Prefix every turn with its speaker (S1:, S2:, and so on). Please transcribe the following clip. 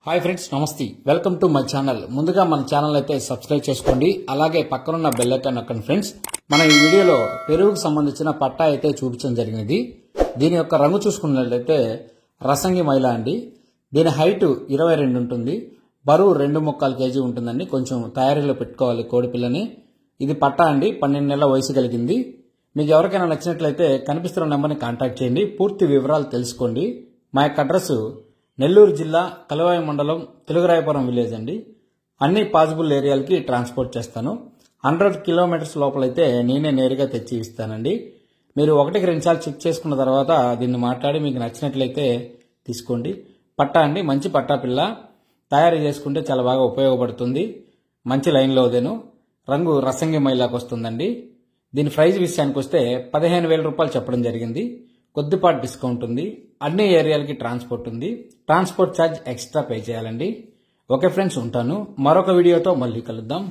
S1: Hi friends, నమస్తే. Welcome to my channel. ముందుగా మన ఛానల్ అయితే సబ్స్క్రైబ్ చేసుకోండి, అలాగే పక్కనున్న బెల్ ఐకాన్ నొక్కండి. ఫ్రెండ్స్, మన ఈ వీడియోలో పెరుగుకు సంబంధించిన పట్టా అయితే చూపించడం జరిగినది. దీని యొక్క రంగు చూసుకున్నట్లయితే రసంగి మైల అండి. దీని హైట్ 22 ఉంటుంది, బరువు 2.25 kg ఉంటుందండి. కొంచెం తయారీలో పెట్టుకోవాలి కోడిపిల్లని. ఇది పట్టా అండి, 12 నెలల వయసు కలిగింది. మీకు ఎవరికైనా నచ్చినట్లయితే కనిపిస్తున్న నెంబర్ని కాంటాక్ట్ చేయండి, పూర్తి వివరాలు తెలుసుకోండి. మా యొక్క అడ్రస్ నెల్లూరు జిల్లా కలువాయి మండలం తెలుగురాయపురం విలేజ్ అండి. అన్ని పాసిబుల్ ఏరియాలకి ట్రాన్స్పోర్ట్ చేస్తాను. 100 కిలోమీటర్స్ లోపలైతే నేనే నేరుగా తెచ్చి ఇస్తానండి. మీరు 1-2 సార్లు చెక్ చేసుకున్న తర్వాత దీన్ని మాట్లాడి మీకు నచ్చినట్లయితే తీసుకోండి. పట్టా అండి, మంచి పట్టా పిల్ల. తయారు చేసుకుంటే చాలా బాగా ఉపయోగపడుతుంది. మంచి లైన్లో దేను. రంగు రసంగి మైలాకు వస్తుందండి. దీని ప్రైజ్ విషయానికి వస్తే 15,000 రూపాయలు చెప్పడం జరిగింది. కొద్దిపాటి డిస్కౌంట్ ఉంది. అన్ని ఏరియాలకి ట్రాన్స్పోర్ట్ ఉంది. ట్రాన్స్పోర్ట్ ఛార్జ్ ఎక్స్ట్రా పే చేయాలండి. ఓకే ఫ్రెండ్స్, ఉంటాను. మరొక వీడియోతో మళ్ళీ కలుద్దాం.